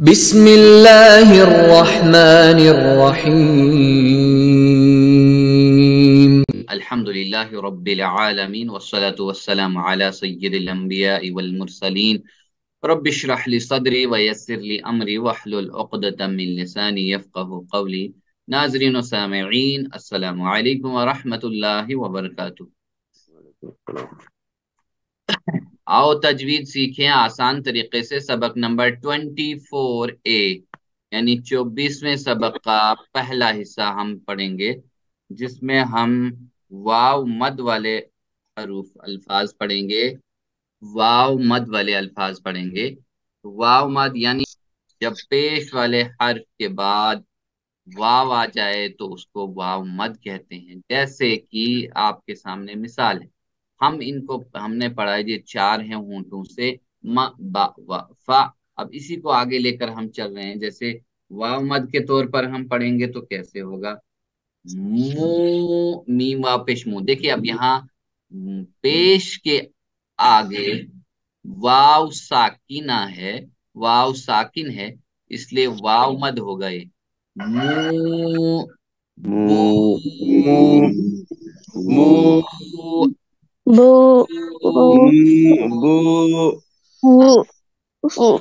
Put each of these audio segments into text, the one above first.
بسم اللہ الرحمن الرحیم الحمد للہ رب العالمین والصلاة والسلام علی سید الانبیاء والمرسلین رب اشرح لی صدری ویسر لی امری واحلل عقدۃ من لسانی یفقهوا قولی۔ ناظرین و سامعین، السلام علیکم ورحمۃ اللہ وبرکاتہ۔ آؤ تجوید سیکھیں آسان طریقے سے۔ سبق نمبر 24A یعنی 24ویں سبق کا پہلا حصہ ہم پڑھیں گے، جس میں ہم واو مد والے حروف الفاظ پڑھیں گے۔ واو مد والے الفاظ پڑھیں گے۔ واو مد یعنی جب پیش والے حرف کے بعد واو آ جائے تو اس کو واو مد کہتے ہیں۔ جیسے کہ آپ کے سامنے مثال ہے، ہم نے پڑھا ہے، یہ چار ہیں ہونٹوں سے، م با و فا۔ اب اسی کو آگے لے کر ہم چل رہے ہیں۔ جیسے واو مد کے طور پر ہم پڑھیں گے تو کیسے ہوگا؟ مو، میم وا پیش مو۔ دیکھیے اب یہاں پیش کے آگے واو ساکینہ ہے، واو ساکن ہے، اس لیے واو مد ہو گئے۔ مو، بو، بو، بو بو۔ بو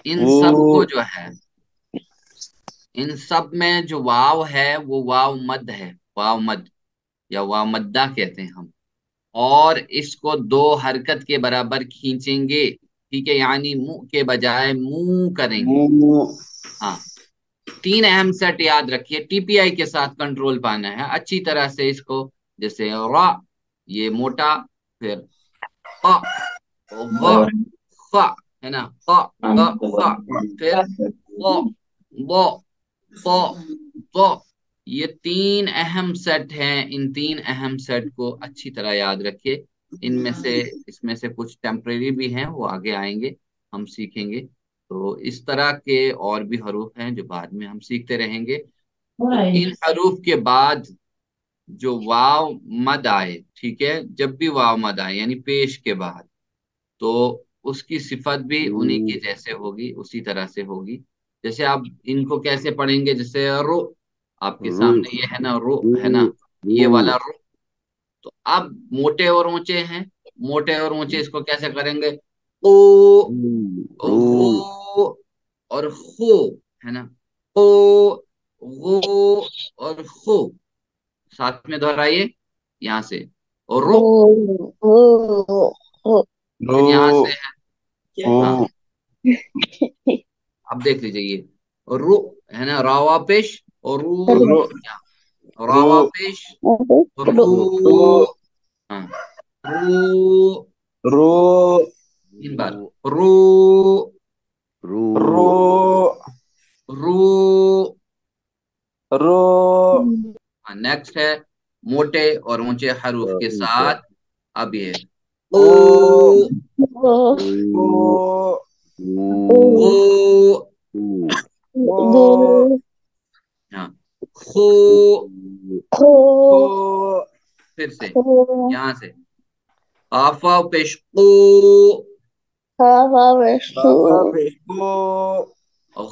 ان سب کو جو ہے، ان سب میں جو واو ہے وہ واو مد ہے، واو مد یا واو مدہ کہتے ہیں ہم، اور اس کو دو حرکت کے برابر کھینچیں گے، ٹھیک ہے؟ یعنی منہ کے بجائے منہ کریں گے۔ ہاں، تین اہم سیٹ یاد رکھیے، ٹی پی آئی کے ساتھ کنٹرول پانا ہے اچھی طرح سے اس کو۔ جیسے را، یہ موٹا، پھر قا، غا، خا، ہے نا، قا، غا، خا، پھر قا، ضا، طا، ظا۔ یہ تین اہم سیٹ ہیں، ان تین اہم سیٹ کو اچھی طرح یاد رکھیے۔ اس میں سے کچھ ٹیمپریری بھی ہیں، وہ آگے آئیں گے، ہم سیکھیں گے۔ تو اس طرح کے اور بھی حروف ہیں جو بعد میں ہم سیکھتے رہیں گے۔ تو ان حروف کے بعد جو واو مد آئے، ٹھیک ہے، جب بھی واو مد آئے یعنی پیش کے بعد، تو اس کی صفت بھی انہی کی جیسے ہوگی، اسی طرح سے ہوگی۔ جیسے آپ ان کو کیسے پڑھیں گے؟ جیسے رو، آپ کے سامنے یہ ہے نا رو، ہے نا، یہ والا رو۔ تو اب موٹے اور اونچے ہیں، موٹے اور اونچے اس کو کیسے کریں گے؟ او، غو اور خو، ہے نا، او، غو اور خو۔ ساتھ میں دہرائیے یہاں سے، رو، پھر یہاں سے ہے، ہاں، اب دیکھ لیجئے یہ رو، ہے نا، راوا پیش اور رو، یہاں راوا پیش، رو، ہاں، رو، تین بار، رو، رو۔ نیکسٹ ہے موٹے اور اونچے حروف کے ساتھ، اب یہ او، او، ہاں، خو، پھر سے یہاں سے آفا پیش قو،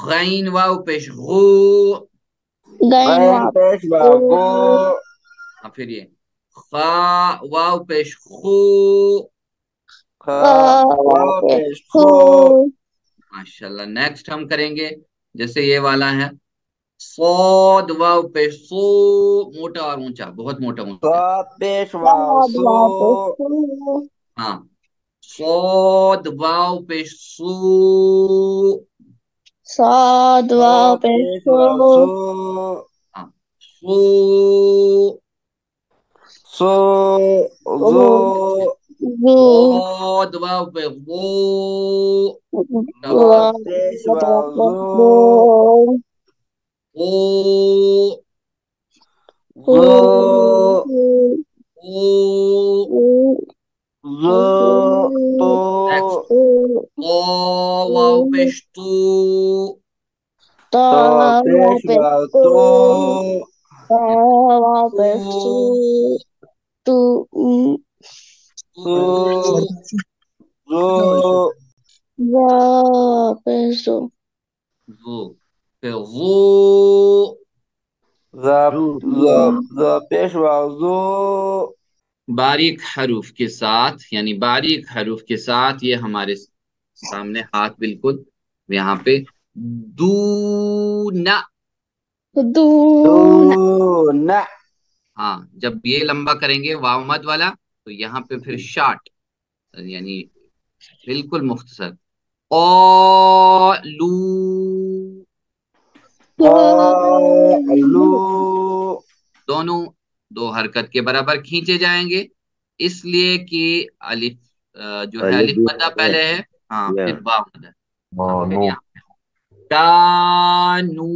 غین واو پیش غو، پھر یہ خا واو پیش خو، ماشاءاللہ۔ نیکسٹ ہم کریں گے، جیسے یہ والا ہے صاد واو پیش سو، موٹا اور اونچا، بہت موٹا اونچا، ہاں، صاد واو پیش سو، ہاں، سو، ضاد واو پہ غو، او، نیکسٹ طا واو پیش تو، زو زو، پھر زو، پیشوا زو. باریک حروف کے ساتھ، یعنی باریک حروف کے ساتھ یہ ہمارے سامنے ہاتھ بالکل یہاں پہ دونا. دون دون. ہاں جب یہ لمبا کریں گے واو مد والا تو یہاں پہ پھر شارٹ، یعنی بالکل مختصر. قالو، قالو. دونوں دو حرکت کے برابر کھینچے جائیں گے، اس لیے کہ الف جو ہے الف مدہ پہلے ہے، ہاں پھر واو مدہ، پھر یہاں کانو،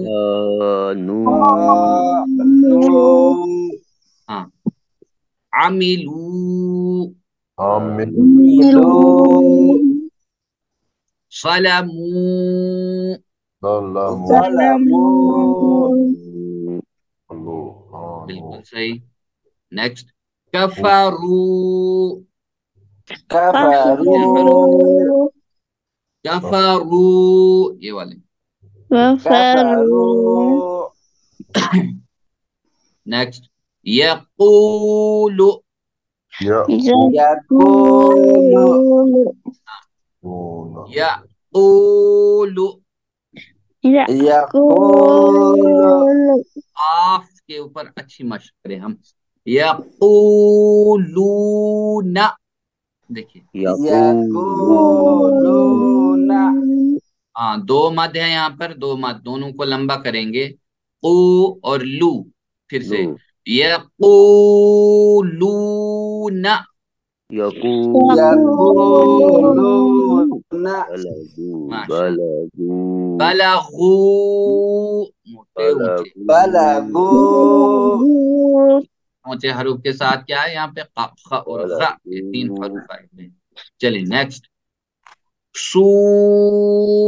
قالو. ہاں عملو، ملو. ظلمو، ظلمو. بالکل صحیح. نیکسٹ کفرو، کفرو. کفرو، یہ والے. کفرو. نیکسٹ یقول، یقول. یقول، یقول. آف کے اوپر اچھی مشق کریں ہم. یقولون، دیکھیے یقولون. ہاں دو مد ہیں یہاں پر، دو مد دونوں کو لمبا کریں گے، قو اور لو. پھر سے یقولون، یقولون. ماشاءاللہ. بلغو، موٹے اونچے بلغو. اونچے حروف کے ساتھ کیا ہے یہاں پہ قاف خ اور غ، یہ تین حروف آئے ہیں. چلیے نیکسٹ سوری،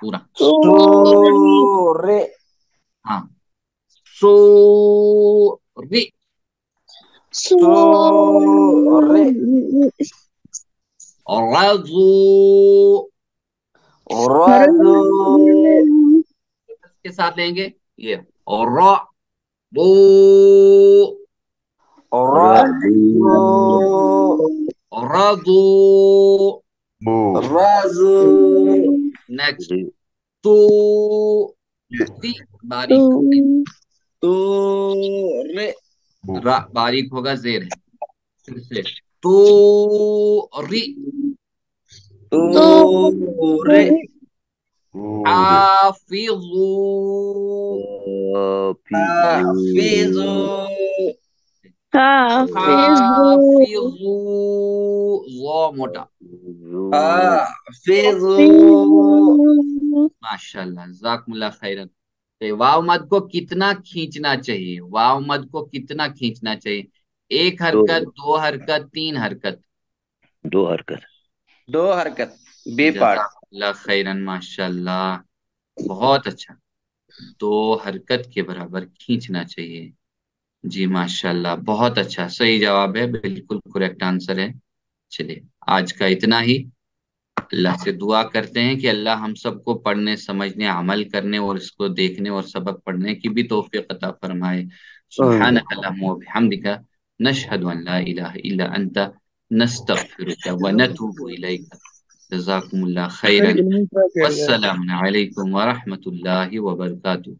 پورا سور. ہاں سوری. سور. رضو، رضو. کے ساتھ لیں گے یہ را بو، رضو. رضو. رضو. نیکسٹ تو باریک تور. را باریک ہوگا، زیر ہے. پھر سے تو ری، تور. حافظو، حافظو. حافظو، وا موٹا. حافظو. ماشاءاللہ جزاکم اللہ خیرن. واو مد کو کتنا کھینچنا چاہیے، واو مد کو کتنا کھینچنا چاہیے؟ ایک حرکت، دو حرکت، تین حرکت؟ دو حرکت بی پارٹ. جزاک اللہ خیرن، ماشاءاللہ بہت اچھا. دو حرکت کے برابر کھینچنا چاہیے. جی ماشاءاللہ بہت اچھا، صحیح جواب ہے، بالکل کریکٹ آنسر ہے. چلیے آج کا اتنا ہی. اللہ سے دعا کرتے ہیں کہ اللہ ہم سب کو پڑھنے، سمجھنے، عمل کرنے اور اس کو دیکھنے اور سبق پڑھنے کی بھی توفیق عطا فرمائے. سبحانک اللہم و بحمدک، نشہد ان لا الہ الا انت، نستغفرک و نتوب الیک. جزاکم اللہ خیرا، والسلام علیکم ورحمۃ اللہ وبرکاتہ.